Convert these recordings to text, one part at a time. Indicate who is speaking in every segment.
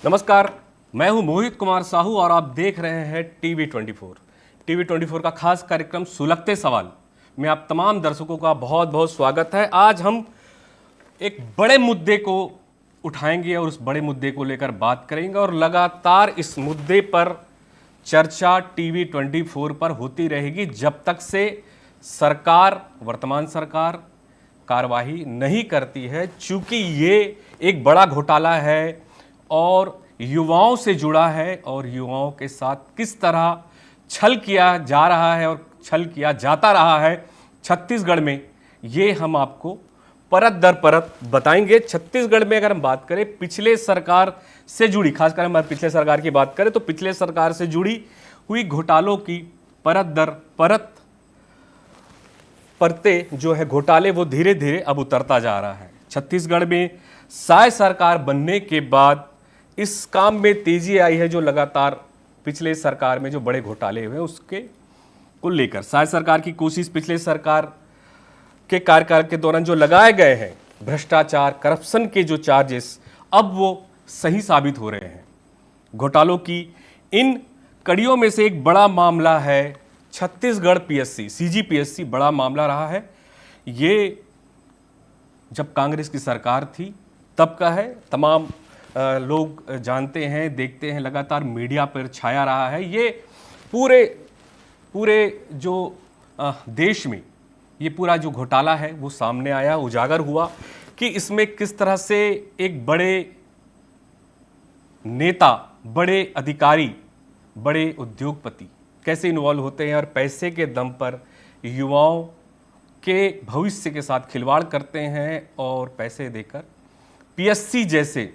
Speaker 1: नमस्कार, मैं हूं मोहित कुमार साहू और आप देख रहे हैं टीवी 24 का खास कार्यक्रम सुलगते सवाल में आप तमाम दर्शकों का बहुत बहुत स्वागत है। आज हम एक बड़े मुद्दे को उठाएंगे और उस बड़े मुद्दे को लेकर बात करेंगे और लगातार इस मुद्दे पर चर्चा टीवी 24 पर होती रहेगी जब तक से वर्तमान सरकार कार्रवाई नहीं करती है, चूंकि ये एक बड़ा घोटाला है और युवाओं से जुड़ा है और युवाओं के साथ किस तरह छल किया जा रहा है और छल किया जाता रहा है छत्तीसगढ़ में, ये हम आपको परत दर परत बताएंगे। छत्तीसगढ़ में अगर हम बात करें पिछले सरकार से जुड़ी, खासकर हम पिछले सरकार की बात करें तो पिछले सरकार से जुड़ी हुई घोटालों की परत दर परत परते जो है घोटाले वो धीरे धीरे अब उतरता जा रहा है। छत्तीसगढ़ में साय सरकार बनने के बाद इस काम में तेजी आई है, जो लगातार पिछले सरकार में जो बड़े घोटाले हुए उसके को लेकर साय सरकार की कोशिश, पिछले सरकार के कार्यकाल के दौरान जो लगाए गए हैं भ्रष्टाचार करप्शन के जो चार्जेस अब वो सही साबित हो रहे हैं। घोटालों की इन कड़ियों में से एक बड़ा मामला है छत्तीसगढ़ पीएससी सीजीपीएससी, बड़ा मामला रहा है। ये जब कांग्रेस की सरकार थी तब का है, तमाम लोग जानते हैं, देखते हैं, लगातार मीडिया पर छाया रहा है। ये पूरे जो देश में ये पूरा जो घोटाला है वो सामने आया, उजागर हुआ कि इसमें किस तरह से एक बड़े नेता, बड़े अधिकारी, बड़े उद्योगपति कैसे इन्वॉल्व होते हैं और पैसे के दम पर युवाओं के भविष्य के साथ खिलवाड़ करते हैं और पैसे देकर पीएससी जैसे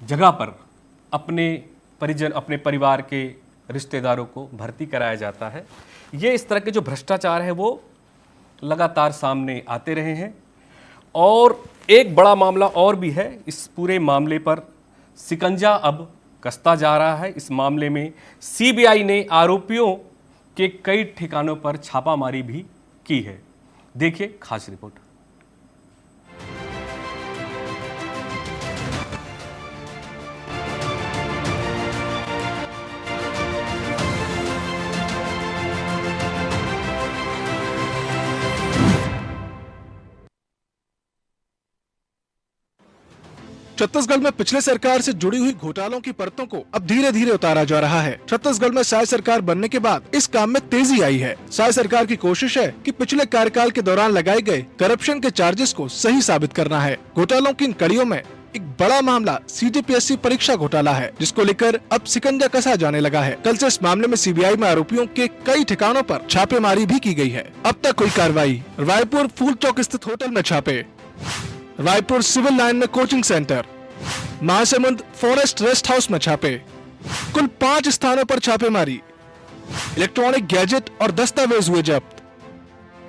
Speaker 1: जगह पर अपने परिजन, अपने परिवार के रिश्तेदारों को भर्ती कराया जाता है। ये इस तरह के जो भ्रष्टाचार है वो लगातार सामने आते रहे हैं। और एक बड़ा मामला और भी है, इस पूरे मामले पर शिकंजा अब कसता जा रहा है। इस मामले में सीबीआई ने आरोपियों के कई ठिकानों पर छापामारी भी की है। देखिए खास रिपोर्ट।
Speaker 2: छत्तीसगढ़ में पिछले सरकार से जुड़ी हुई घोटालों की परतों को अब धीरे धीरे उतारा जा रहा है। छत्तीसगढ़ में साय सरकार बनने के बाद इस काम में तेजी आई है। साय सरकार की कोशिश है कि पिछले कार्यकाल के दौरान लगाए गए करप्शन के चार्जेस को सही साबित करना है। घोटालों की इन कड़ियों में एक बड़ा मामला सीजीपीएससी परीक्षा घोटाला है, जिसको लेकर अब शिकंजा कसा जाने लगा है। कल से इस मामले में सीबीआई में आरोपियों के कई ठिकानों पर छापेमारी भी की गई है। अब तक कोई कार्रवाई। रायपुर फूल चौक स्थित होटल में छापे, रायपुर सिविल लाइन में coaching centre, Mahasamund forest rest house में छापे, कुल 5 स्थानों पर छापेमारी। इलेक्ट्रॉनिक गैजेट और दस्तावेज हुए जब्त।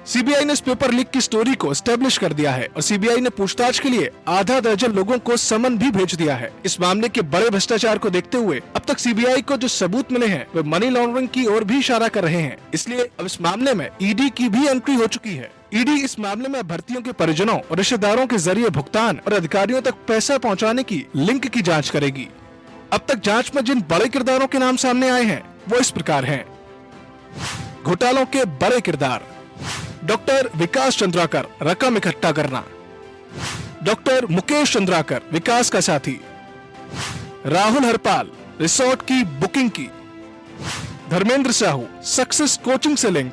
Speaker 2: सीबीआई ने इस पेपर लीक की स्टोरी को एस्टेब्लिश कर दिया है और सीबीआई ने पूछताछ के लिए आधा दर्जन लोगों को समन भी भेज दिया है। इस मामले के बड़े भ्रष्टाचार को देखते हुए अब तक सीबीआई को जो सबूत मिले हैं वे मनी लॉन्ड्रिंग की ओर भी इशारा कर रहे हैं। इसलिए अब इस मामले में ईडी की भी एंट्री हो चुकी है। ईडी इस मामले में अभ्यर्थियों के परिजनों और रिश्तेदारों के जरिए भुगतान और अधिकारियों तक पैसा पहुंचाने की लिंक की जांच करेगी। अब तक जांच में जिन बड़े किरदारों के नाम सामने आए हैं वो इस प्रकार हैं। घोटालों के बड़े किरदार: डॉक्टर विकास चंद्राकर, रकम इकट्ठा करना। डॉक्टर मुकेश चंद्राकर, विकास का साथी। राहुल हरपाल, रिसोर्ट की बुकिंग की। धर्मेंद्र साहू, सक्सेस कोचिंग से लिंक।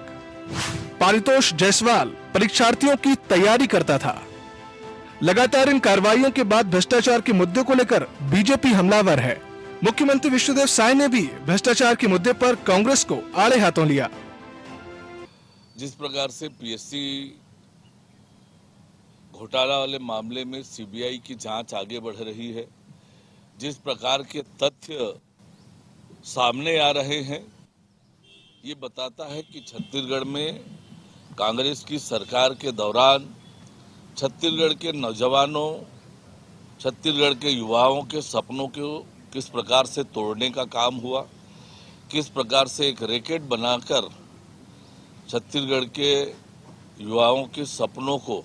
Speaker 2: पारितोष जायसवाल, परीक्षार्थियों की तैयारी करता था। लगातार इन कार्रवाइयों के बाद भ्रष्टाचार के मुद्दे को लेकर बीजेपी हमलावर है। मुख्यमंत्री विष्णुदेव साय ने भी भ्रष्टाचार के मुद्दे पर कांग्रेस को आड़े हाथों लिया।
Speaker 3: जिस प्रकार से पीएससी घोटाला वाले मामले में सीबीआई की जांच आगे बढ़ रही है, जिस प्रकार के तथ्य सामने आ रहे हैं, ये बताता है कि छत्तीसगढ़ में कांग्रेस की सरकार के दौरान छत्तीसगढ़ के नौजवानों, छत्तीसगढ़ के युवाओं के सपनों को किस प्रकार से तोड़ने का काम हुआ, किस प्रकार से एक रैकेट बनाकर छत्तीसगढ़ के युवाओं के सपनों को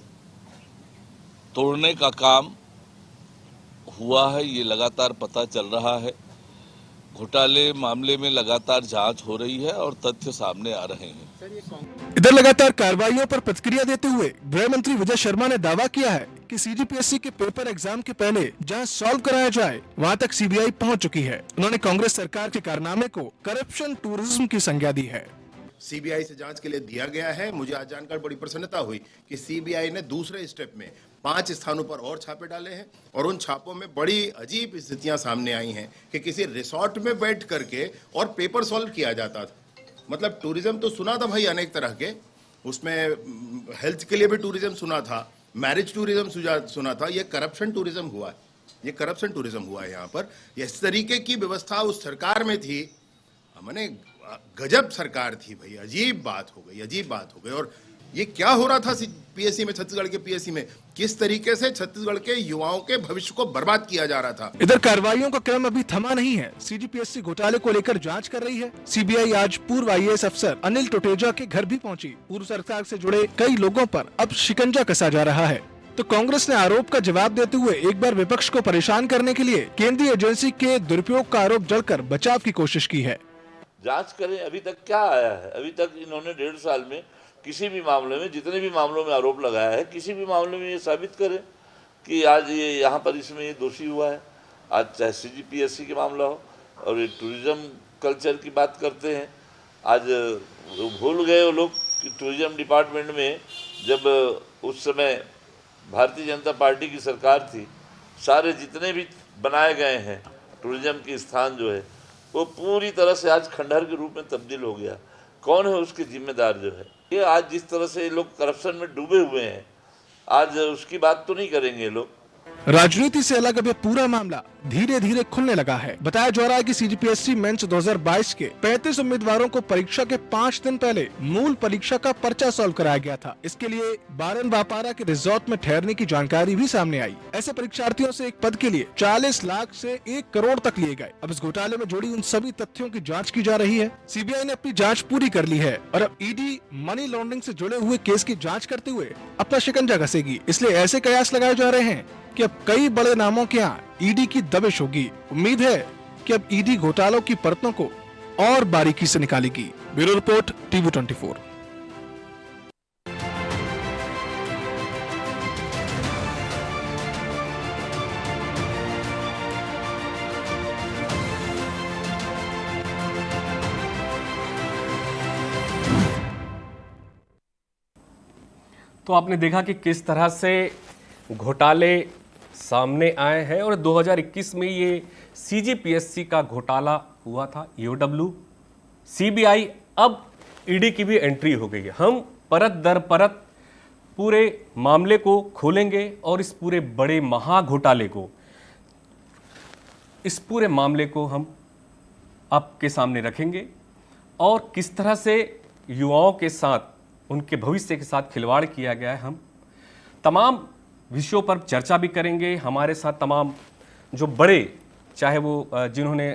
Speaker 3: तोड़ने का काम हुआ है ये लगातार पता चल रहा है। घोटाले मामले में लगातार जांच हो रही है और तथ्य सामने आ रहे हैं।
Speaker 2: इधर लगातार कार्रवाइयों पर प्रतिक्रिया देते हुए गृह मंत्री विजय शर्मा ने दावा किया है कि सीजीपीएससी के पेपर एग्जाम के पहले जहां सॉल्व कराया जाए वहां तक सीबीआई पहुंच चुकी है। उन्होंने कांग्रेस सरकार के कारनामे को करप्शन टूरिज्म की संज्ञा दी है।
Speaker 4: सीबीआई से जांच के लिए दिया गया है। मुझे आज जानकर बड़ी प्रसन्नता हुई कि सीबीआई ने दूसरे स्टेप में 5 स्थानों पर और छापे डाले हैं और उन छापों में बड़ी अजीब स्थितियां सामने आई हैं कि किसी रिसोर्ट में बैठ करके और पेपर सॉल्व किया जाता था। मतलब टूरिज्म तो सुना था भाई अनेक तरह के, उसमें हेल्थ के लिए भी टूरिज्म सुना था, मैरिज टूरिज्म सुना था, ये करप्शन टूरिज्म हुआ है। ये करप्शन टूरिज्म हुआ है यहाँ पर। इस तरीके की व्यवस्था उस सरकार में थी। मैंने गजब सरकार थी भाई, अजीब बात हो गई। और ये क्या हो रहा था पीएससी में, छत्तीसगढ़ के पीएससी में, किस तरीके से छत्तीसगढ़ के युवाओं के भविष्य को बर्बाद किया जा रहा था।
Speaker 2: इधर कार्रवाइयों का क्रम अभी थमा नहीं है। सीजीपीएससी घोटाले को लेकर जांच कर रही है। सीबीआई आज पूर्व आईएएस अफसर अनिल टोटेजा के घर भी पहुंची। पूर्व सरकार से जुड़े कई लोगों पर अब शिकंजा कसा जा रहा है। तो कांग्रेस ने आरोप का जवाब देते हुए एक बार विपक्ष को परेशान करने के लिए केंद्रीय एजेंसी के दुरुपयोग का आरोप जड़कर बचाव की कोशिश की है।
Speaker 5: जांच करें, अभी तक क्या आया है? अभी तक इन्होंने 1.5 साल में किसी भी मामले में, जितने भी मामलों में आरोप लगाया है, किसी भी मामले में ये साबित करें कि आज ये यहाँ पर इसमें ये दोषी हुआ है। आज चाहे सीजीपीएससी के मामला हो और ये टूरिज्म कल्चर की बात करते हैं। आज भूल गए वो लोग कि टूरिज्म डिपार्टमेंट में जब उस समय भारतीय जनता पार्टी की सरकार थी, सारे जितने भी बनाए गए हैं टूरिज्म के स्थान जो है वो पूरी तरह से आज खंडहर के रूप में तब्दील हो गया। कौन है उसके जिम्मेदार जो है? ये आज जिस तरह से लोग करप्शन में डूबे हुए हैं, आज उसकी बात तो नहीं करेंगे लोग।
Speaker 2: राजनीति से अलग अब ये पूरा मामला धीरे धीरे खुलने लगा है। बताया जा रहा है कि सीजीपीएससी मेंस 2022 के 35 उम्मीदवारों को परीक्षा के 5 दिन पहले मूल परीक्षा का पर्चा सॉल्व कराया गया था। इसके लिए बारन बापारा के रिजॉर्ट में ठहरने की जानकारी भी सामने आई। ऐसे परीक्षार्थियों से एक पद के लिए 40 लाख से 1 करोड़ तक लिए गए। अब इस घोटाले में जुड़ी उन सभी तथ्यों की जाँच की जा रही है। सीबीआई ने अपनी जाँच पूरी कर ली है और अब ईडी मनी लॉन्ड्रिंग से जुड़े हुए केस की जाँच करते हुए अपना शिकंजा कसेगी। इसलिए ऐसे कयास लगाए जा रहे हैं कि अब कई बड़े नामों के यहाँ ईडी की दबिश होगी। उम्मीद है कि अब ईडी घोटालों की परतों को और बारीकी से निकालेगी। Bureau report, TV 24।
Speaker 1: तो आपने देखा कि किस तरह से घोटाले सामने आए हैं और 2021 में ये सीजीपीएससी का घोटाला हुआ था, ईओडब्ल्यू, सीबीआई, अब ईडी की भी एंट्री हो गई है। हम परत दर परत पूरे मामले को खोलेंगे और इस पूरे बड़े महा घोटाले को, इस पूरे मामले को हम आपके सामने रखेंगे और किस तरह से युवाओं के साथ, उनके भविष्य के साथ खिलवाड़ किया गया है। हम तमाम विषयों पर चर्चा भी करेंगे। हमारे साथ तमाम जो बड़े, चाहे वो जिन्होंने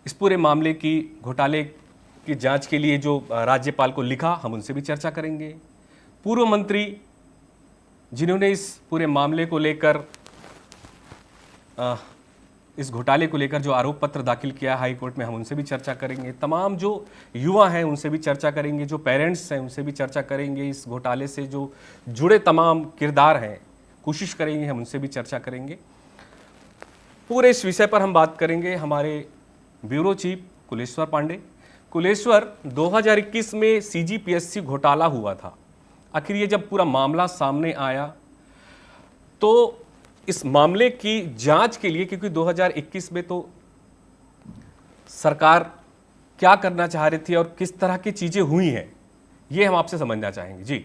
Speaker 1: इस पूरे मामले की, घोटाले की जांच के लिए जो राज्यपाल को लिखा, हम उनसे भी चर्चा करेंगे। पूर्व मंत्री जिन्होंने इस पूरे मामले को लेकर, इस घोटाले को लेकर जो आरोप पत्र दाखिल किया हाई कोर्ट में, हम उनसे भी चर्चा करेंगे। तमाम जो युवा हैं उनसे भी चर्चा करेंगे, जो पेरेंट्स हैं उनसे भी चर्चा करेंगे। इस घोटाले से जो जुड़े तमाम किरदार हैं, कोशिश करेंगे हम उनसे भी चर्चा करेंगे। पूरे इस विषय पर हम बात करेंगे हमारे ब्यूरो चीफ कुलेश्वर पांडे। कुलेश्वर, 2021 में सीजीपीएससी घोटाला हुआ था। आखिर ये जब पूरा मामला सामने आया तो इस मामले की जांच के लिए, क्योंकि 2021 में तो सरकार क्या करना चाह रही थी और किस तरह की चीजें हुई हैं, ये हम आपसे समझना चाहेंगे। जी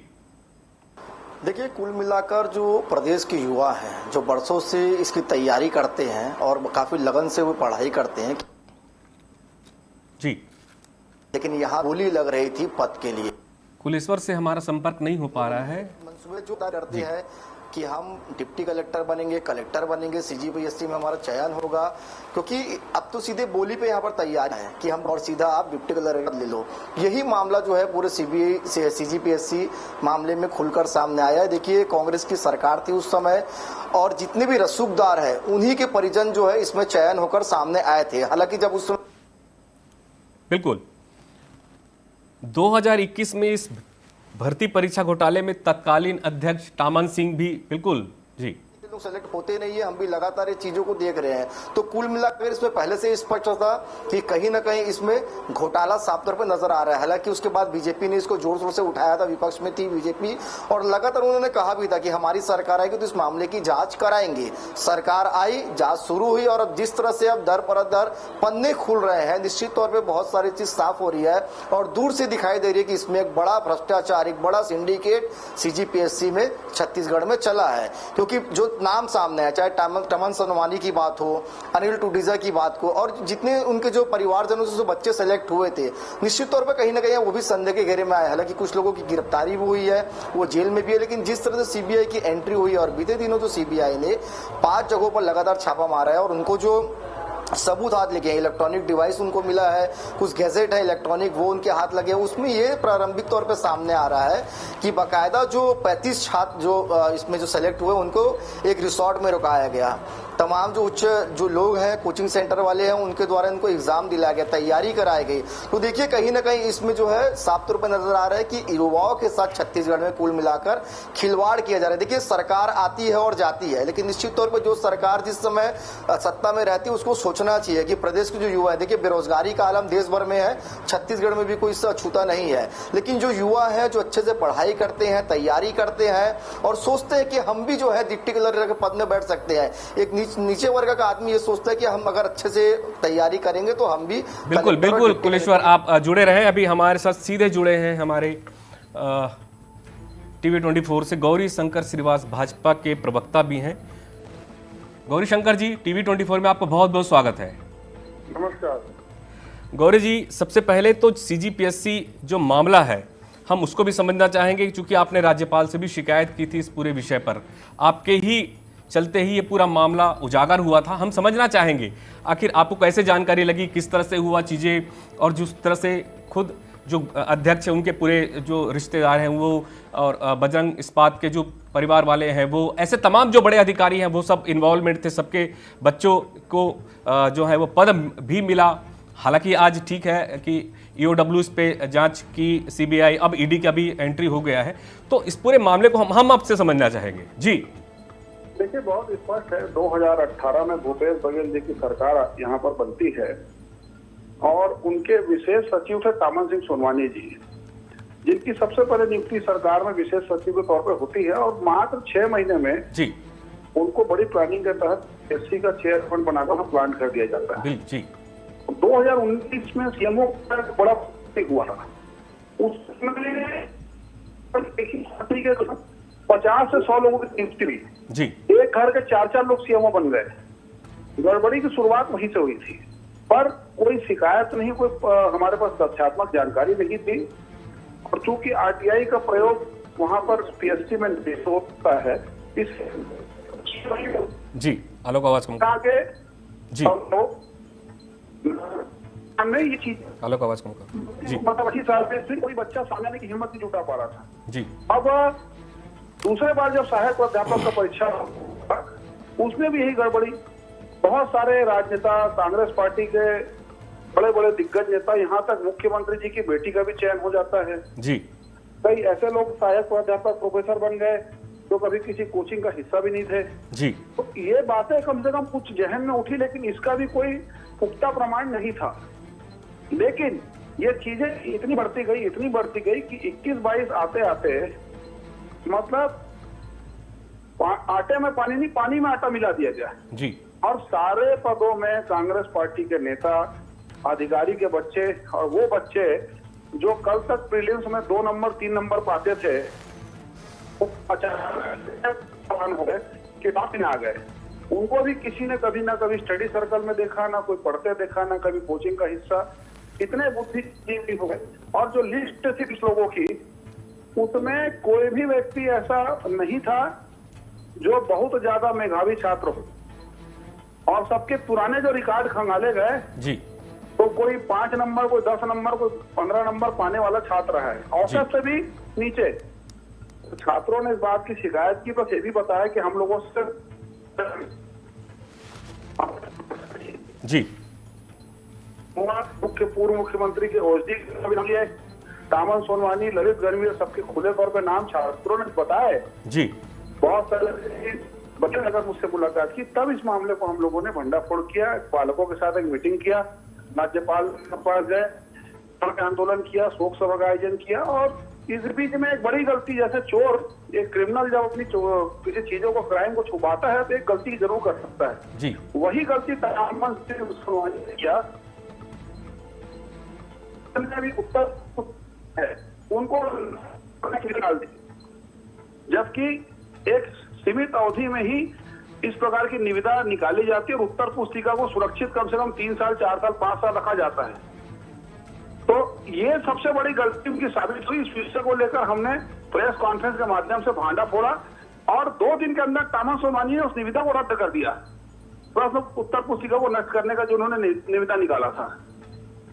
Speaker 6: देखिए, कुल मिलाकर जो प्रदेश के युवा हैं, जो बरसों से इसकी तैयारी करते हैं और काफी लगन से वो पढ़ाई करते हैं
Speaker 1: जी,
Speaker 6: लेकिन यहाँ बोली लग रही थी पद के लिए।
Speaker 1: कुलेश्वर से हमारा संपर्क नहीं हो पा रहा है।
Speaker 6: मंसूबे जो तय करते हैं कि हम डिप्टी कलेक्टर बनेंगे, कलेक्टर बनेंगे, CGPSC में हमारा चयन होगा, क्योंकि अब तो सीधे बोली पे यहाँ पर तैयार है कि हम और सीधा आप डिप्टी कलेक्टर ले लो। यही मामला जो है पूरे CGPSC मामले में खुलकर सामने आया है। देखिए, कांग्रेस की सरकार थी उस समय और जितने भी रसूखदार है उन्हीं के परिजन जो है इसमें चयन होकर सामने आए थे। हालांकि जब उस समय
Speaker 1: बिल्कुल 2021 में इस भर्ती परीक्षा घोटाले में तत्कालीन अध्यक्ष टामन सिंह भी बिल्कुल जी
Speaker 6: लोग सेलेक्ट होते नहीं है, हम भी लगातार ये चीजों को देख रहे हैं। तो कुल मिलाकर इसमें पहले से स्पष्ट था कि कहीं ना कहीं इसमें घोटाला साफ तौर पर नजर आ रहा है। हालांकि उसके बाद बीजेपी ने इसको जोर शोर से उठाया था, विपक्ष में थी बीजेपी, और लगातार उन्होंने कहा भी था कि हमारी सरकार आएगी तो इस मामले की जांच कराएंगे। सरकार आई, जांच शुरू हुई और अब जिस तरह से अब दर पर दर पन्ने खुल रहे हैं, निश्चित तौर पर बहुत सारी चीज साफ हो रही है और दूर से दिखाई दे रही है कि इसमें एक बड़ा भ्रष्टाचार, एक बड़ा सिंडिकेट CGPSC में छत्तीसगढ़ में चला है। क्योंकि जो नाम सामने है, चाहे टमन सोनवानी की बात हो, अनिल टूडीजा की बात हो, और जितने उनके जो परिवारजनों से जो बच्चे सेलेक्ट हुए थे, निश्चित तौर पर कहीं ना कहीं वो भी संदेह के घेरे में आए। हालांकि कुछ लोगों की गिरफ्तारी भी हुई है, वो जेल में भी है, लेकिन जिस तरह से CBI की एंट्री हुई है और बीते दिनों जो CBI ने 5 जगहों पर लगातार छापा मारा है और उनको जो सबूत हाथ लगे हैं, इलेक्ट्रॉनिक डिवाइस उनको मिला है, कुछ गैजेट है इलेक्ट्रॉनिक वो उनके हाथ लगे हैं, उसमें ये प्रारंभिक तौर पे सामने आ रहा है कि बाकायदा जो 35 छात्र जो इसमें जो सेलेक्ट हुए उनको एक रिसोर्ट में रुकाया गया। तमाम जो उच्च जो लोग हैं, कोचिंग सेंटर वाले हैं, उनके द्वारा इनको एग्जाम दिलाया गया, तैयारी कराई गई। तो देखिए, कहीं ना कहीं इसमें जो है साफ तौर पर नजर आ रहा है कि युवाओं के साथ छत्तीसगढ़ में कुल मिलाकर खिलवाड़ किया जा रहा है। देखिए, सरकार आती है और जाती है, लेकिन निश्चित तौर पर जो सरकार जिस समय सत्ता में रहती है उसको सोचना चाहिए कि प्रदेश के जो युवा है, देखिए बेरोजगारी का आलम देश भर में है, छत्तीसगढ़ में भी कोई इससे अछूता नहीं है, लेकिन जो युवा है जो अच्छे से पढ़ाई करते हैं, तैयारी करते हैं और सोचते हैं कि हम भी जो है डिप्टी कलेक्टर के पद में बैठ सकते हैं, एक नीचे वर्ग का आदमी ये सोचता है कि हम अगर अच्छे से तैयारी करेंगे तो हम भी
Speaker 1: बिल्कुल बिल्कुल। कुलेश्वर, आप जुड़े रहे, अभी हमारे साथ सीधे जुड़े हैं हमारे TV24 से गौरी शंकर श्रीवास, भाजपा के प्रवक्ता भी हैं। गौरी शंकर जी, TV24 में आपका बहुत बहुत स्वागत है।
Speaker 7: नमस्कार
Speaker 1: गौरी जी, सबसे पहले तो CGPSC जो मामला है हम उसको भी समझना चाहेंगे, क्योंकि आपने राज्यपाल से भी शिकायत की थी इस पूरे विषय पर, आपके ही चलते ही ये पूरा मामला उजागर हुआ था। हम समझना चाहेंगे आखिर आपको कैसे जानकारी लगी, किस तरह से हुआ चीज़ें, और जिस तरह से खुद जो अध्यक्ष है उनके पूरे जो रिश्तेदार हैं वो, और बजरंग इस्पात के जो परिवार वाले हैं वो, ऐसे तमाम जो बड़े अधिकारी हैं वो सब इन्वॉल्वमेंट थे, सबके बच्चों को जो है वो पद भी मिला। हालांकि आज ठीक है कि EOW इस पे जांच की CBI, अब ED का भी एंट्री हो गया है, तो इस पूरे मामले को हम आपसे समझना चाहेंगे जी।
Speaker 7: देखिए, बहुत स्पष्ट है, 2018 में भूपेश बघेल जी की सरकार यहाँ पर बनती है और उनके विशेष सचिव थे टामन सिंह सोनवानी जी, जिनकी सबसे पहले नियुक्ति सरकार में विशेष सचिव के तौर पर होती है और मात्र 6 महीने में जी उनको बड़ी प्लानिंग के तहत SC का चेयरमैन बनाकर प्लान कर दिया जाता है
Speaker 1: जी।
Speaker 7: 2019 में CMO का बड़ा हुआ था, उसमें 50 से 100 लोगों की नियुक्ति हुई जी। एक घर के 4-4 लोग CMO बन गए। गड़बड़ी की शुरुआत वहीं से हुई थी, पर कोई शिकायत नहीं, कोई हमारे पास तथ्यात्मक जानकारी नहीं थी, और चूंकि RTI का प्रयोग वहां पर PSC में होता है, इस
Speaker 1: जी आलोक आवाज कम
Speaker 7: कर जी हमने ये चीज
Speaker 1: आलोक आवाज कम कर जी,
Speaker 7: मतलब 80 साल से कोई बच्चा सामने आने की हिम्मत नहीं जुटा पा रहा था
Speaker 1: जी।
Speaker 7: अब दूसरे बार जब सहायक प्राध्यापक का परीक्षा हुआ, उसमें भी यही गड़बड़ी, बहुत सारे राजनेता, कांग्रेस पार्टी के बड़े बड़े दिग्गज नेता, यहाँ तक मुख्यमंत्री जी की बेटी का भी चयन हो जाता है जी। कई ऐसे लोग सहायक प्राध्यापक प्रोफेसर बन गए जो कभी किसी कोचिंग का हिस्सा भी नहीं थे जी। तो ये बातें कम से कम कुछ जहन में उठी, लेकिन इसका भी कोई पुख्ता प्रमाण नहीं था। लेकिन ये चीजें इतनी बढ़ती गई कि 21-22 आते आते मतलब आटे में पानी नहीं, पानी में आटा मिला दिया गया जी। और सारे पदों में कांग्रेस पार्टी के नेता, अधिकारी के बच्चे, और वो बच्चे जो कल तक प्रीलिम्स में 2 नंबर 3 नंबर पाते थे, वो अचानक हो गए, किताब में आ गए। उनको भी किसी ने कभी ना कभी स्टडी सर्कल में देखा, ना कोई पढ़ते देखा, ना कभी कोचिंग का हिस्सा, इतने बुद्धिजीवी हो गए। और जो लिस्ट थी कुछ लोगों की, उसमें कोई भी व्यक्ति ऐसा नहीं था जो बहुत ज्यादा मेधावी छात्र हो और सबके पुराने जो रिकॉर्ड खंगाले गए,
Speaker 1: जी
Speaker 7: तो कोई 5 नंबर, कोई 10 नंबर, कोई 15 नंबर पाने वाला छात्र है, औसत से भी नीचे। तो छात्रों ने इस बात की शिकायत की, बस ये भी बताया कि हम लोगों से
Speaker 1: जी
Speaker 7: पूर्व मुख्यमंत्री के ओएसडी दामन सोनवानी, ललित गणवीर, सबके खुले तौर पे नाम छात्रों ने बताए।
Speaker 1: जी
Speaker 7: बहुत सारे बच्चों ने अगर मुझसे मुलाकात की, तब इस मामले को हम लोगों ने भंडाफोड़ किया, पालकों के साथ एक मीटिंग किया, राज्यपाल के पास गए, आंदोलन किया, शोक सभा का आयोजन किया। और इस बीच में एक बड़ी गलती, जैसे चोर, एक क्रिमिनल जब अपनी किसी चीजों को, क्राइम को छुपाता है तो एक गलती जरूर कर सकता है।
Speaker 1: जी
Speaker 7: वही गलती दामन सोनवानी ने किया। भी उत्तर है उनको डाल दी, जबकि एक सीमित अवधि में ही इस प्रकार की निविदा निकाली जाती है और उत्तर पुस्तिका को सुरक्षित कम से कम 3 साल, 4 साल, 5 साल रखा जाता है। तो ये सबसे बड़ी गलती उनकी साबित हुई। इस विषय को लेकर हमने प्रेस कॉन्फ्रेंस के माध्यम से भांडा फोड़ा और 2 दिन के अंदर दामन सोनवानी ने उस निविदा को रद्द कर दिया, बस उत्तर पुस्तिका को नष्ट करने का जो उन्होंने निविदा निकाला था।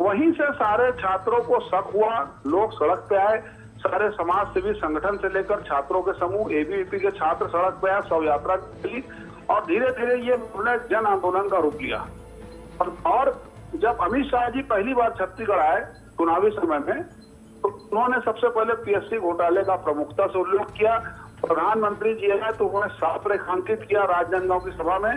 Speaker 7: वहीं से सारे छात्रों को शक हुआ, लोग सड़क पे आए, सारे समाज सेवी संगठन से लेकर छात्रों के समूह, एबीवीपी के छात्र सड़क पे आए, शव यात्रा की और धीरे धीरे ये जन आंदोलन का रूप लिया। और जब अमित शाह जी पहली बार छत्तीसगढ़ आए चुनावी समय में, तो उन्होंने सबसे पहले पीएससी घोटाले का प्रमुखता से उल्लेख किया। प्रधानमंत्री जी आए तो उन्होंने साफ रेखांकित किया राजनांदगांव की सभा में,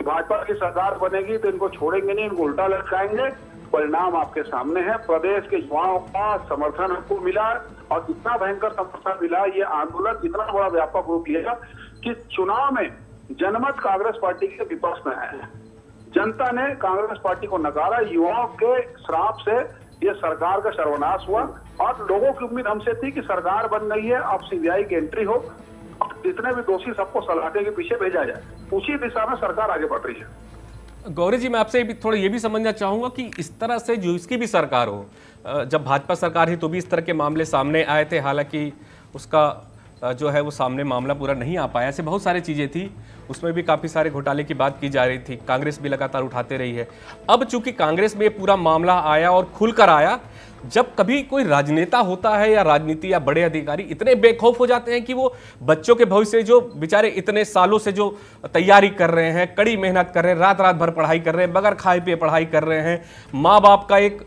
Speaker 7: भाजपा की सरकार बनेगी तो इनको छोड़ेंगे नहीं, इनको उल्टा लटकाएंगे। परिणाम आपके सामने है, प्रदेश के युवाओं का समर्थन आपको मिला और इतना भयंकर समर्थन मिला, ये आंदोलन इतना बड़ा व्यापक रूप लिया कि चुनाव में जनमत कांग्रेस पार्टी के विपक्ष में है। जनता ने कांग्रेस पार्टी को नकारा, युवाओं के श्राप से ये सरकार का सर्वनाश हुआ और लोगों की उम्मीद हमसे थी कि सरकार बन गई है, अब सीबीआई की एंट्री हो और जितने भी दोषी सबको सलाखे के पीछे भेजा जाए। उसी दिशा में सरकार आगे बढ़ रही है।
Speaker 1: गौरी जी, मैं आपसे थोड़ा ये भी समझना चाहूँगा कि इस तरह से जो इसकी भी सरकार हो, जब भाजपा सरकार थी तो भी इस तरह के मामले सामने आए थे, हालांकि उसका जो है वो सामने मामला पूरा नहीं आ पाया। ऐसे बहुत सारी चीज़ें थी, उसमें भी काफ़ी सारे घोटाले की बात की जा रही थी, कांग्रेस भी लगातार उठाते रही है। अब चूंकि कांग्रेस में ये पूरा मामला आया और खुलकर आया, जब कभी कोई राजनेता होता है या राजनीति या बड़े अधिकारी इतने बेखौफ हो जाते हैं कि वो बच्चों के भविष्य जो बेचारे इतने सालों से जो तैयारी कर रहे हैं, कड़ी मेहनत कर रहे हैं, रात रात भर पढ़ाई कर रहे हैं, बगैर खाए पिए पढ़ाई कर रहे हैं, माँ बाप का एक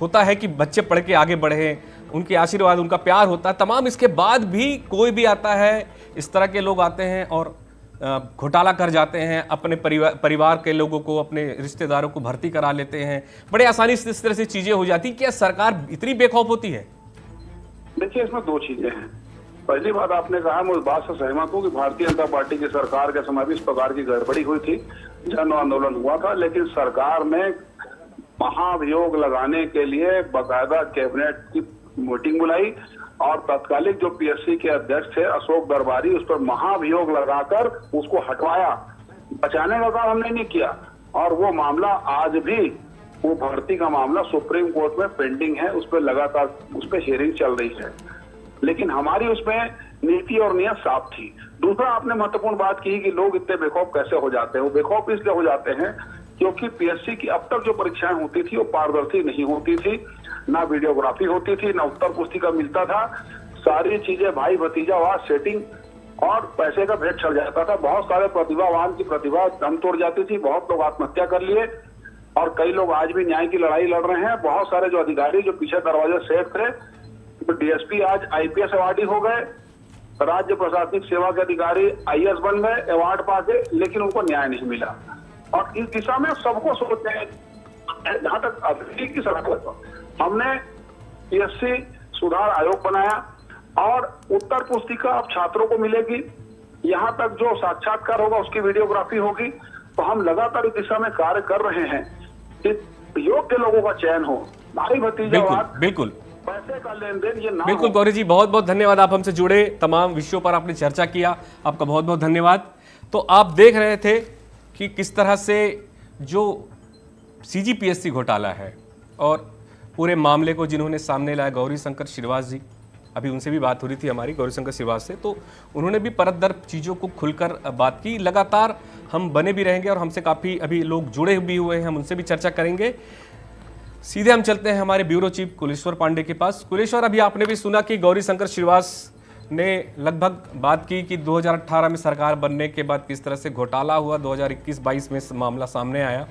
Speaker 1: होता है कि बच्चे पढ़ के आगे बढ़े, उनके आशीर्वाद, उनका प्यार होता है, तमाम इसके बाद भी कोई भी आता है, इस तरह के लोग आते हैं और घोटाला कर जाते हैं, अपने परिवार के लोगों को, अपने रिश्तेदारों को भर्ती करा लेते हैं, बड़े आसानी से इस तरह से चीजें हो जाती। क्या सरकार इतनी बेखौफ होती है?
Speaker 7: देखिए, इसमें 2 चीजें हैं। पहली बात आपने कहा, मैं उस बात से सहमत हूँ कि भारतीय जनता पार्टी की सरकार के समय भी इस प्रकार की गड़बड़ी हुई थी, जन आंदोलन हुआ था, लेकिन सरकार ने महाभियोग लगाने के लिए बाकायदा कैबिनेट की मीटिंग बुलाई और तत्कालिक जो पीएससी के अध्यक्ष थे अशोक दरबारी, उस पर महाभियोग लगाकर उसको हटवाया। बचाने का काम हमने नहीं किया और वो मामला आज भी, वो भर्ती का मामला सुप्रीम कोर्ट में पेंडिंग है, उस पर लगातार उस पर हियरिंग चल रही है। लेकिन हमारी उसमें नीति और नियत साफ थी। दूसरा, आपने महत्वपूर्ण बात की कि लोग इतने बेखौफ कैसे हो जाते हैं। वो बेखौफ इसलिए हो जाते हैं क्योंकि पीएससी की अब तक जो परीक्षाएं होती थी वो पारदर्शी नहीं होती थी, ना वीडियोग्राफी होती थी, ना उत्तर पुस्तिका मिलता था, सारी चीजें भाई भतीजावाद, सेटिंग और पैसे का भेंट चढ़ जाता था। बहुत सारे प्रतिभावान की प्रतिभा दम तोड़ जाती थी, बहुत लोग आत्महत्या कर लिए और कई लोग आज भी न्याय की लड़ाई लड़ रहे हैं। बहुत सारे जो अधिकारी जो पीछे दरवाजे सेफ थे, तो डीएसपी आज आईपीएस अवार्डी हो गए, राज्य प्रशासनिक सेवा के अधिकारी आईएएस बन गए अवार्ड पाके, लेकिन उनको न्याय नहीं मिला। और इस दिशा में सबको सोचते हैं, जहां तक अभी की सलाह, हमने पीएससी सुधार आयोग बनाया और उत्तर पुस्तिका अब छात्रों को मिलेगी। यहाँ तक जो साक्षात्कार होगा उसकी वीडियोग्राफी होगी। तो हम लगातार इस दिशा में कार्य कर रहे हैं कि योग्य लोगों का चयन हो, भाई भतीजावाद,
Speaker 1: बिल्कुल
Speaker 7: पैसे का लेन देन ये ना।
Speaker 1: बिल्कुल गौरी जी, बहुत बहुत धन्यवाद, आप हमसे जुड़े, तमाम विषयों पर आपने चर्चा किया, आपका बहुत बहुत धन्यवाद। तो आप देख रहे थे कि किस तरह से जो सीजीपीएससी घोटाला है और पूरे मामले को जिन्होंने सामने लाया, गौरी शंकर श्रीवास जी, अभी उनसे भी बात हो रही थी हमारी, गौरीशंकर श्रीवास से, तो उन्होंने भी परत दर चीज़ों को खुलकर बात की। लगातार हम बने भी रहेंगे और हमसे काफ़ी अभी लोग जुड़े भी हुए हैं, हम उनसे भी चर्चा करेंगे। सीधे हम चलते हैं हमारे ब्यूरो चीफ कुलेश्वर पांडे के पास। कुलेश्वर, अभी आपने भी सुना कि गौरीशंकर श्रीवास ने लगभग बात की कि 2018 में सरकार बनने के बाद किस तरह से घोटाला हुआ, 2021-22 में मामला सामने आया।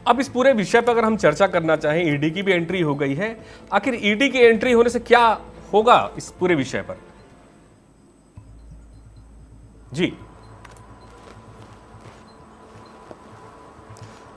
Speaker 1: अब इस पूरे विषय पर अगर हम चर्चा करना चाहें, ईडी की भी एंट्री हो गई है, आखिर ईडी की एंट्री होने से क्या होगा इस पूरे विषय पर? जी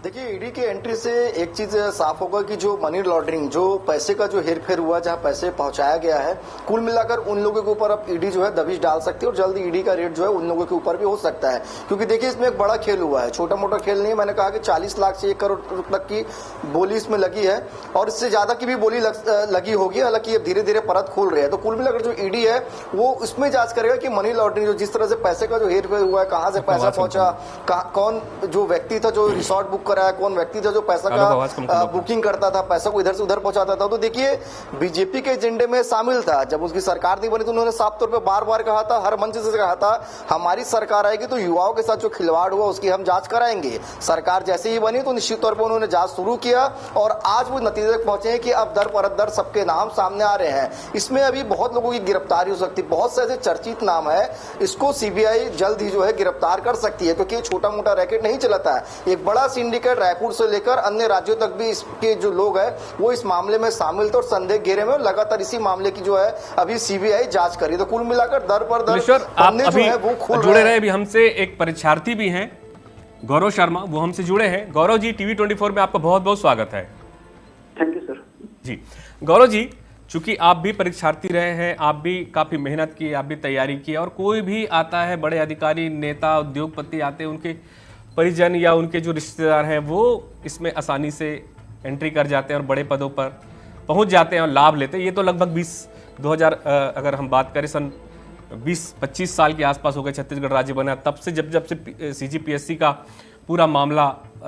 Speaker 6: देखिए, ईडी की एंट्री से एक चीज साफ होगा कि जो मनी लॉन्ड्रिंग, जो पैसे का जो हेरफेर हुआ, जहां पैसे पहुंचाया गया है, कुल मिलाकर उन लोगों के ऊपर अब ईडी जो है दबिश डाल सकती है और जल्द ईडी का रेट जो है उन लोगों के ऊपर भी हो सकता है। क्योंकि देखिए, इसमें एक बड़ा खेल हुआ है, छोटा मोटा खेल नहीं है। मैंने कहा कि 40 लाख से 1 करोड़ तक की बोली इसमें लगी है और इससे ज्यादा की भी बोली लगी होगी। हालांकि ये धीरे धीरे परत खोल रहे हैं। तो कुल मिलाकर जो ईडी है वो इसमें जांच करेगा कि मनी लॉन्ड्रिंग, जो जिस तरह से पैसे का जो हेरफेर हुआ है, कहां से पैसा पहुंचा, कौन जो व्यक्ति था जो रिसोर्ट बुक कराया, कौन व्यक्ति था जो पैसा का बुकिंग करता था, पैसा को इधर से उधर पहुंचाता था। तो देखिए, बीजेपी के एजेंडे में शामिल था। जब उसकी सरकार नहीं बनी तो उन्होंने साफ तौर पे बार बार कहा था, हर मंच से कहा था, हमारी सरकार आएगी तो युवाओं के साथ जो खिलवाड़ हुआ उसकी हम जांच कराएंगे। सरकार जैसे ही बनी तो निश्चित तौर पर उन्होंने जांच शुरू किया और आज वो नतीजे तक पहुंचे हैं कि अब दर पर दर सबके नाम सामने आ रहे हैं। इसमें अभी बहुत लोगों की गिरफ्तारी हो सकती है, बहुत से ऐसे चर्चित नाम है, इसको सीबीआई जल्द ही जो है गिरफ्तार कर सकती है, क्योंकि छोटा मोटा रैकेट नहीं चलाता है। एक बड़ा सिंडिकेट रायपुर से लेकर अन्य राज्यों तक भी इसके जो लोग हैं वो इस मामले में शामिल थे और संदेह घेरे में, लगातार इसी मामले की जो है अभी सीबीआई जांच करी। तो कुल मिलाकर दर पर दर
Speaker 1: आप अभी जुड़े रहे। अभी हमसे एक परीक्षार्थी भी हैं, गौरव शर्मा, वो हमसे जुड़े हैं। गौरव जी, टीवी 24 में आपका बहुत बहुत स्वागत है।
Speaker 8: Thank you sir.
Speaker 1: जी गौरव जी, चूंकि आप भी परीक्षार्थी रहे हैं, आप भी काफी मेहनत की, आप भी तैयारी की, और कोई भी आता है, बड़े अधिकारी, नेता, उद्योगपति आते हैं, उनके परिजन या उनके जो रिश्तेदार हैं वो इसमें आसानी से एंट्री कर जाते हैं और बड़े पदों पर पहुंच जाते हैं और लाभ लेते हैं। ये तो लगभग 2000 अगर हम बात करें सन 20-25 साल के आसपास हो गए, छत्तीसगढ़ राज्य बना तब से, जब से सीजीपीएससी का पूरा मामला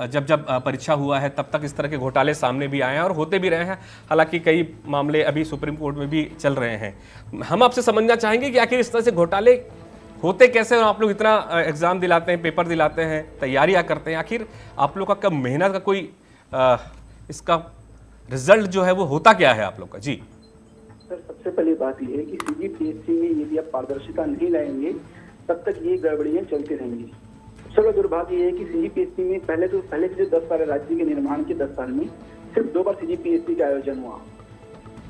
Speaker 1: जब परीक्षा हुआ है, तब तक इस तरह के घोटाले सामने भी आए हैं और होते भी रहे हैं। हालांकि कई मामले अभी सुप्रीम कोर्ट में भी चल रहे हैं। हम आपसे समझना चाहेंगे कि आखिर इस तरह से घोटाले होते कैसे, और आप लोग इतना एग्जाम दिलाते हैं, पेपर दिलाते हैं, तैयारियां करते हैं, आखिर आप लोग का कब मेहनत का कोई इसका रिजल्ट जो है वो होता क्या है आप लोग का? जी
Speaker 8: सर, सबसे पहली बात यह है कि सीजीपीएससी में यदि आप पारदर्शिता नहीं लाएंगे तब तक ये गड़बड़ियां चलती रहेंगी। सबसे बड़ा दुर्भाग्य ये है कि सीजीपीएससी में पहले के जो 10 साल राज्य के निर्माण के 10 साल में सिर्फ 2 बार सीजीपीएससी का आयोजन हुआ।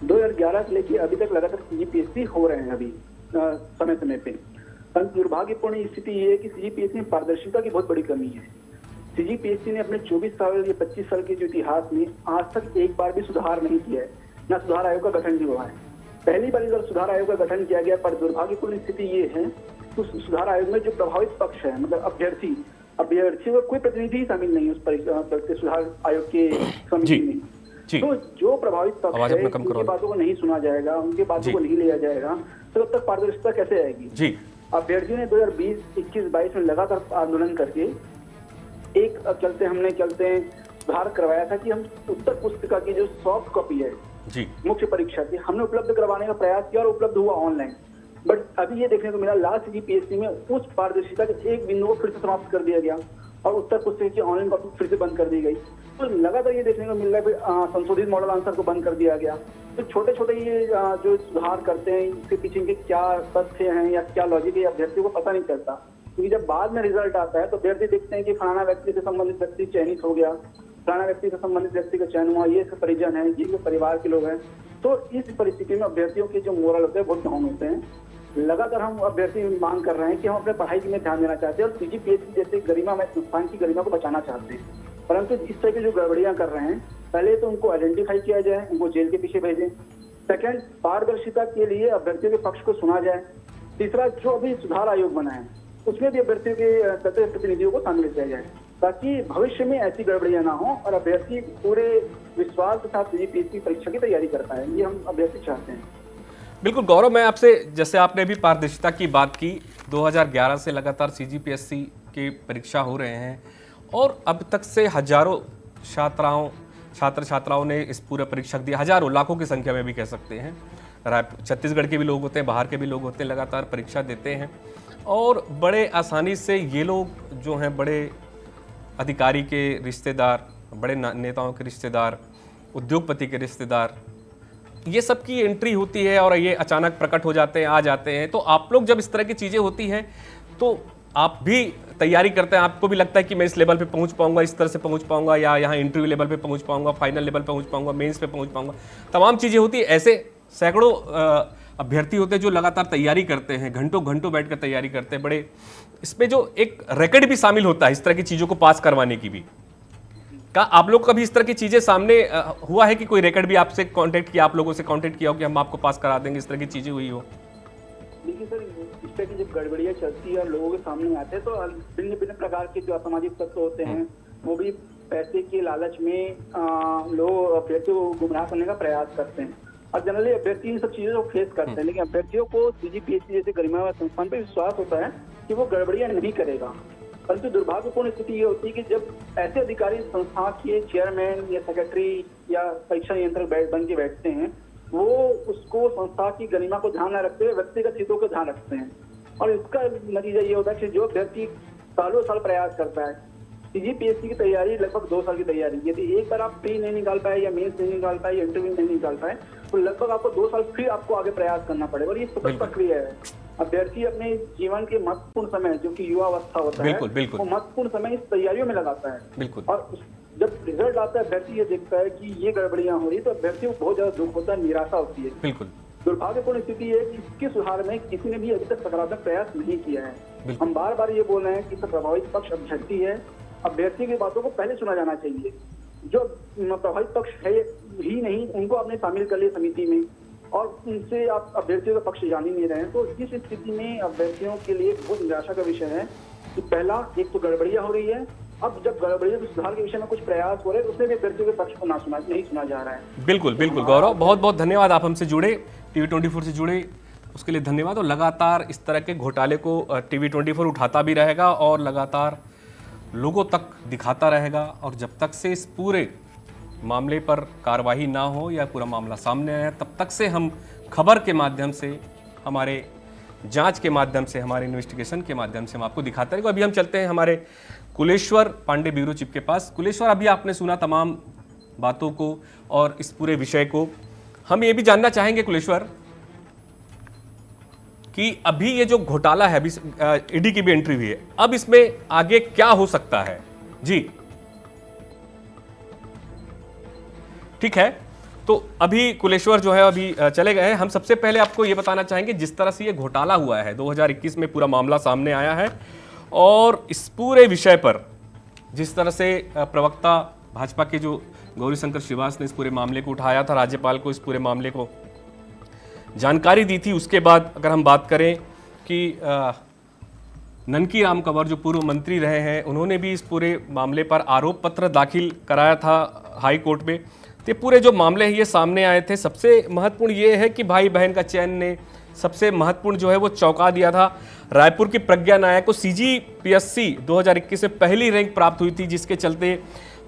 Speaker 8: 2011 से लेकर अभी तक लगातार सीजीपीएससी हो रहे हैं अभी समय समय पे। दुर्भाग्यपूर्ण स्थिति ये है कि सीजीपीएससी में पारदर्शिता की बहुत बड़ी कमी है। सीजीपीएससी ने अपने 24 साल या 25 साल के जो इतिहास में आज तक एक बार भी सुधार नहीं किया है, न सुधार आयोग का गठन भी हुआ है। पहली बार इधर सुधार आयोग का गठन किया गया, पर दुर्भाग्यपूर्ण स्थिति ये है कि सुधार आयोग में जो प्रभावित पक्ष है, मतलब अभ्यर्थी का कोई प्रतिनिधि ही शामिल नहीं है उस सुधार आयोग के समिति में। तो जो प्रभावित पक्ष है उनकी बातों को नहीं सुना जाएगा, उनके बातों को नहीं लिया जाएगा, तो तब तक पारदर्शिता कैसे आएगी? अभ्यर्थियों ने 2020, 21, 22 में लगातार आंदोलन करके एक चलते सुधार करवाया था कि हम उत्तर पुस्तिका की जो सॉफ्ट कॉपी है मुख्य परीक्षा की, हमने उपलब्ध करवाने का प्रयास किया और उपलब्ध हुआ ऑनलाइन। बट अभी ये देखने को मिला लास्ट सीजीपीएससी में उस पारदर्शिता के एक बिंदु को फिर से समाप्त कर दिया गया और उत्तर पुस्तिका की ऑनलाइन कॉपी फिर से बंद कर दी गई। तो लगातार ये देखने को मिल रहा है फिर संशोधित मॉडल आंसर को बंद कर दिया गया। तो छोटे छोटे ये जो सुधार करते हैं, इसके पीछे इनके क्या तथ्य हैं या क्या लॉजिक है, अभ्यर्थियों को पता नहीं चलता। क्योंकि जब बाद में रिजल्ट आता है तो अभ्यर्थी देखते हैं कि फलाना व्यक्ति से संबंधित व्यक्ति चयनित हो गया, फलाना व्यक्ति से संबंधित व्यक्ति का चयन हुआ, ये इसके परिजन है, ये परिवार के लोग हैं। तो इस परिस्थिति में अभ्यर्थियों के जो मोरल होते हैं बहुत डाउन होते हैं। लगातार हम अभ्यर्थी मांग कर रहे हैं कि हम अपने पढ़ाई में ध्यान देना चाहते हैं और सीजीपीएससी जैसे गरिमा में संस्थान की गरिमा को बचाना चाहते हैं, परंतु इस तरह की जो गड़बड़ियां कर रहे हैं, पहले तो उनको आइडेंटिफाई किया जाए, उनको जेल के पीछे भेजें। सेकंड, पारदर्शिता के लिए अभ्यर्थियों के पक्ष को सुना जाए। तीसरा, जो अभी सुधार आयोग बना है उसमें भी अभ्यर्थियों के सदस्य प्रतिनिधियों को शामिल किया जाए, ताकि भविष्य में ऐसी गड़बड़ियां ना हो और अभ्यर्थी पूरे विश्वास के साथ सीजीपीएससी परीक्षा की तैयारी कर पाए। ये हम अभ्यर्थी चाहते हैं।
Speaker 1: बिल्कुल गौरव, मैं आपसे, जैसे आपने भी पारदर्शिता की बात की, 2011 से लगातार सीजीपीएससी की परीक्षा हो रहे हैं और अब तक से हजारों छात्र छात्राओं ने इस पूरे परीक्षा दिया, हजारों लाखों की संख्या में भी कह सकते हैं। छत्तीसगढ़ के भी लोग होते हैं, बाहर के भी लोग होते हैं, लगातार परीक्षा देते हैं और बड़े आसानी से ये लोग जो हैं बड़े अधिकारी के रिश्तेदार, बड़े नेताओं के रिश्तेदार, उद्योगपति के रिश्तेदार, ये सब की एंट्री होती है और ये अचानक प्रकट हो जाते हैं, आ जाते हैं। तो आप लोग जब इस तरह की चीज़ें होती हैं तो आप भी तैयारी करते हैं, आपको भी लगता है कि मैं इस लेवल पे पहुंच पाऊंगा, इस तरह से पहुंच पाऊंगा, या यहाँ इंटरव्यू लेवल पे पहुंच पाऊंगा, फाइनल लेवल पे पहुंच पाऊंगा, मेंस पे पहुंच पाऊंगा, तमाम चीज़ें होती है। ऐसे सैकड़ों अभ्यर्थी होते हैं जो लगातार तैयारी करते हैं, घंटों घंटों बैठ कर तैयारी करते हैं। बड़े इसमें जो एक रिकॉर्ड भी शामिल होता है इस तरह की चीज़ों को पास करवाने की भी। क्या आप लोग कभी इस तरह की चीज़ें सामने हुआ है कि कोई रिकॉर्ड भी आपसे कांटेक्ट किया, आप लोगों से कांटेक्ट किया हो कि हम आपको पास करा देंगे, इस तरह की चीज़ें हुई हो?
Speaker 8: देखिए सर, इस तरह की जब गड़बड़ियाँ चलती है और लोगों के सामने आते हैं तो भिन्न भिन्न प्रकार के जो असामाजिक तत्व होते हैं वो भी पैसे के लालच में लोग अभ्यर्थियों को गुमराह करने का प्रयास करते हैं और जनरली अभ्यर्थी इन सब चीजों को फेस करते हैं। लेकिन अभ्यर्थियों को सीजीपीएससी जैसे गरिमावान संस्थान पर विश्वास होता है कि वो गड़बड़ियाँ नहीं करेगा, परंतु दुर्भाग्यपूर्ण स्थिति ये होती है कि जब ऐसे अधिकारी संस्था के चेयरमैन या सेक्रेटरी या परीक्षा नियंत्रक बन के बैठते हैं, वो उसको संस्था की गरिमा को ध्यान न रखते हुए व्यक्तिगत हितों को ध्यान रखते हैं और इसका नतीजा ये होता है कि जो अभ्यर्थी सालों साल प्रयास करता है, सीजीपीएससी की तैयारी लगभग 2 साल की तैयारी, यदि एक बार आप प्री नहीं निकाल पाए या मेंस नहीं निकाल पाए या इंटरव्यू नहीं निकाल पाए तो लगभग आपको 2 साल फिर आपको आगे प्रयास करना पड़ेगा और ये सतत प्रक्रिया है। अभ्यर्थी अपने जीवन के महत्वपूर्ण समय जो कि युवावस्था होता है वो महत्वपूर्ण समय इस तैयारियों में लगाता है और जब रिजल्ट आता है अभ्यर्थी ये देखता है कि ये गड़बड़ियां हो रही तो अभ्यर्थियों को बहुत ज्यादा दुख होता है, निराशा होती है।
Speaker 1: बिल्कुल
Speaker 8: दुर्भाग्यपूर्ण स्थिति है कि इसके सुधार में किसी ने भी अभी तक सकारात्मक प्रयास नहीं किया है। हम बार बार ये बोल रहे हैं कि प्रभावित पक्ष अभ्यर्थी है, अभ्यर्थी की बातों को पहले सुना जाना चाहिए। जो प्रभावित पक्ष है ही नहीं उनको आपने शामिल कर लिया समिति में और उनसे आप अभ्यर्थियों का पक्ष जान ही नहीं रहे हैं, तो इस स्थिति में अभ्यर्थियों के लिए बहुत निराशा का विषय है कि पहला एक तो गड़बड़ियां हो रही है, अब जब गड़बड़ियों के सुधार के विषय में कुछ प्रयास हो रहे हैं उसमें भी अभ्यर्थियों के पक्ष को नहीं सुना जा रहा है।
Speaker 1: बिल्कुल बिल्कुल गौरव, बहुत बहुत धन्यवाद, आप हमसे जुड़े, TV24 से जुड़े उसके लिए धन्यवाद। और लगातार इस तरह के घोटाले को TV24 उठाता भी रहेगा और लगातार लोगों तक दिखाता रहेगा और जब तक से इस पूरे मामले पर कार्रवाई ना हो या पूरा मामला सामने आया तब तक से हम खबर के माध्यम से, हमारे जांच के माध्यम से, हमारे इन्वेस्टिगेशन के माध्यम से हम आपको दिखाते रहेंगे। अभी हम चलते हैं हमारे कुलेश्वर पांडे ब्यूरो चीफ के पास। कुलेश्वर, अभी आपने सुना तमाम बातों को और इस पूरे विषय को, हम ये भी जानना चाहेंगे कुलेश्वर कि अभी ये जो घोटाला है, अभी ईडी की भी एंट्री हुई है, अब इसमें आगे क्या हो सकता है? जी ठीक है, तो अभी कुलेश्वर जो है अभी चले गए हैं। हम सबसे पहले आपको ये बताना चाहेंगे जिस तरह से ये घोटाला हुआ है, 2021 में पूरा मामला सामने आया है और इस पूरे विषय पर जिस तरह से प्रवक्ता भाजपा के जो गौरीशंकर श्रीवास ने इस पूरे मामले को उठाया था, राज्यपाल को इस पूरे मामले को जानकारी दी थी, उसके बाद अगर हम बात करें कि ननकी राम कंवर जो पूर्व मंत्री रहे हैं, उन्होंने भी इस पूरे मामले पर आरोप पत्र दाखिल कराया था हाई कोर्ट में। तो पूरे जो मामले हैं ये सामने आए थे। सबसे महत्वपूर्ण ये है कि भाई बहन का चयन ने सबसे महत्वपूर्ण जो है वो चौंका दिया था। रायपुर की प्रज्ञा नायक को सीजीपीएससी 2021 में पहली रैंक प्राप्त हुई थी, जिसके चलते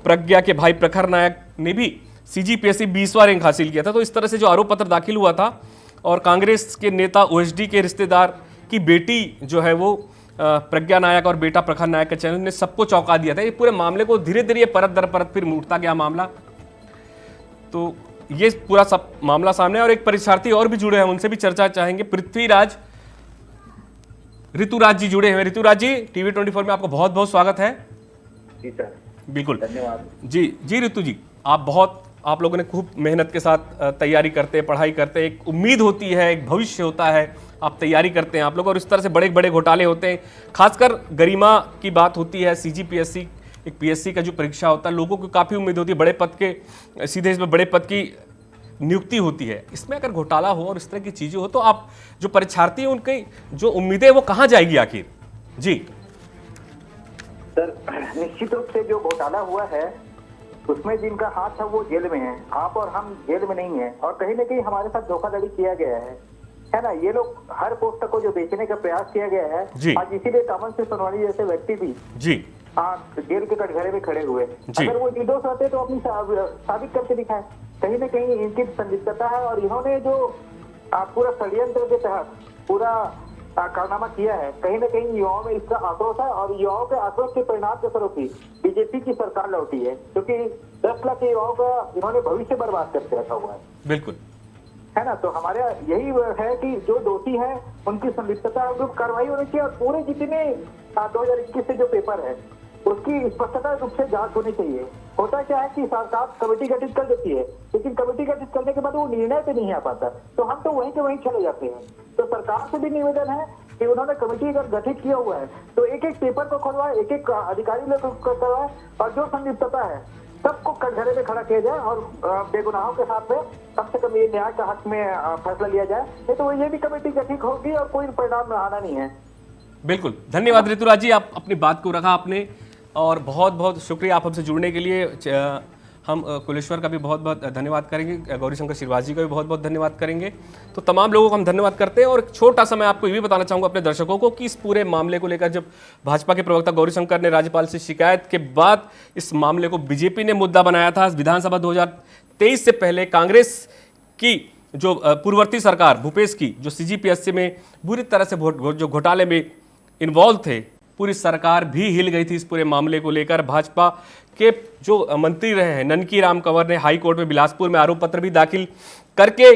Speaker 1: प्रज्ञा के भाई प्रखर नायक ने भी सीजीपीएससी 20वां रैंक हासिल किया था। तो इस तरह से जो आरोप पत्र दाखिल हुआ था और कांग्रेस के नेता ओएसडी के रिश्तेदार की बेटी जो है वो प्रज्ञा नायक और बेटा प्रखर नायक के चयन ने सबको चौंका दिया था। ये पूरे मामले को धीरे धीरे परत दर परत फिर उठता गया मामला। तो ये पूरा सब मामला सामने और एक परीक्षार्थी और भी जुड़े हैं, उनसे भी चर्चा चाहेंगे। पृथ्वीराज ऋतुराज जी जुड़े हैं। ऋतुराज जी, TV24 में आपको बहुत बहुत स्वागत है।
Speaker 9: जी सर,
Speaker 1: बिल्कुल,
Speaker 9: धन्यवाद।
Speaker 1: जी ऋतु जी, आप लोगों ने खूब मेहनत के साथ तैयारी करते हैं, पढ़ाई करते हैं, एक उम्मीद होती है, एक भविष्य होता है, आप तैयारी करते हैं आप लोग, और इस तरह से बड़े बड़े घोटाले होते हैं। खासकर गरिमा की बात होती है, सीजीपीएससी एक पीएससी का जो परीक्षा होता है, लोगों को काफ़ी उम्मीद होती है, बड़े पद के सीधे इसमें बड़े पद की नियुक्ति होती है। इसमें अगर घोटाला हो और इस तरह की चीज़ें हो तो आप जो परीक्षार्थी हैं उनकी जो उम्मीदें वो कहाँ जाएगी आखिर? जी
Speaker 9: सर, निश्चित रूप से जो घोटाला हुआ है उसमें जिनका हाथ था वो जेल में है, आप और हम जेल में नहीं है, और कहीं ना कहीं हमारे साथ धोखाधड़ी किया गया है ना। ये लोग हर पोस्ट को जो बेचने का प्रयास किया गया है, आज इसीलिए कामन सिंह सोनवानी जैसे व्यक्ति भी जी जेल के कटघरे में खड़े हुए। अगर वो निर्दोष होते तो अपनी साबित करके दिखाए। कहीं ना कहीं इनकी संदिग्धता है और इन्होंने जो पूरा षड्यंत्र के तहत पूरा कारनामा किया है। कहीं न कहीं युवाओं में इसका आक्रोश है और युवाओं के आक्रोश के परिणाम के स्वरूप ही बीजेपी की सरकार लौटी है, क्योंकि 10 लाख के युवाओं का इन्होंने भविष्य बर्बाद करके रखा हुआ है।
Speaker 1: बिल्कुल
Speaker 9: है ना, तो हमारे यही है कि जो दोषी है उनकी संलिप्तता उनको कार्रवाई होनी चाहिए और पूरे जितने 2021 से जो पेपर है उसकी स्पष्टता रूप से जांच होनी चाहिए। होता क्या है कि सरकार कमेटी गठित कर देती है, लेकिन कमेटी गठित करने के बाद वो निर्णय पे नहीं आ पाता, तो हम तो वहीं के वहीं चले जाते हैं। तो सरकार से भी निवेदन है कि उन्होंने कमेटी अगर गठित किया हुआ है तो एक एक पेपर को खोलवाए, एक एक अधिकारी लोग को करवाए और जो संलिप्तता है सबको कटघरे में खड़ा किया जाए और बेगुनाहों के साथ में कम से कम ये न्याय का हक में फैसला लिया जाए। नहीं तो ये भी कमेटी गठित होगी और कोई परिणाम आना नहीं है।
Speaker 1: बिल्कुल, धन्यवाद ऋतुराज जी, आप अपनी बात को रखा आपने और बहुत बहुत शुक्रिया आप हमसे जुड़ने के लिए। हम कुलेश्वर का भी बहुत बहुत धन्यवाद करेंगे, गौरीशंकर श्रीवास जी का भी बहुत बहुत धन्यवाद करेंगे। तो तमाम लोगों को हम धन्यवाद करते हैं। और एक छोटा सा मैं आपको ये भी बताना चाहूँगा अपने दर्शकों को कि इस पूरे मामले को लेकर जब भाजपा के प्रवक्ता गौरीशंकर ने राज्यपाल से शिकायत के बाद इस मामले को बीजेपी ने मुद्दा बनाया था, विधानसभा 2023 से पहले कांग्रेस की जो पूर्ववर्ती सरकार भूपेश की जो CGPSC में बुरी तरह से जो घोटाले में इन्वॉल्व थे, पूरी सरकार भी हिल गई थी इस पूरे मामले को लेकर। भाजपा के जो मंत्री रहे हैं ननकी राम कंवर ने हाई कोर्ट में बिलासपुर में आरोप पत्र भी दाखिल करके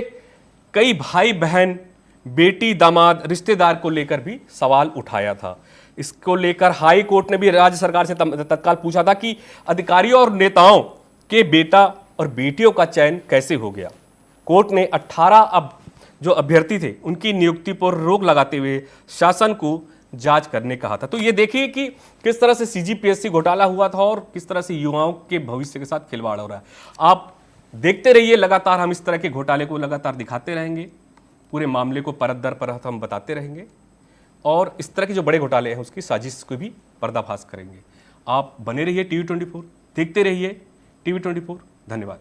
Speaker 1: कई भाई बहन, बेटी, दामाद, रिश्तेदार को लेकर भी सवाल उठाया था। इसको लेकर हाई कोर्ट ने भी राज्य सरकार से तत्काल पूछा था कि अधिकारियों और नेताओं के बेटा और बेटियों का चयन कैसे हो गया। कोर्ट ने 18 जो अभ्यर्थी थे उनकी नियुक्ति पर रोक लगाते हुए शासन को जांच करने कहा था। तो ये देखिए कि किस तरह से CGPSC घोटाला हुआ था और किस तरह से युवाओं के भविष्य के साथ खिलवाड़ हो रहा है। आप देखते रहिए, लगातार हम इस तरह के घोटाले को लगातार दिखाते रहेंगे, पूरे मामले को परत दर परत हम बताते रहेंगे और इस तरह के जो बड़े घोटाले हैं उसकी साजिश को भी पर्दाफाश करेंगे। आप बने रहिए TV24, देखते रहिए TV24। धन्यवाद।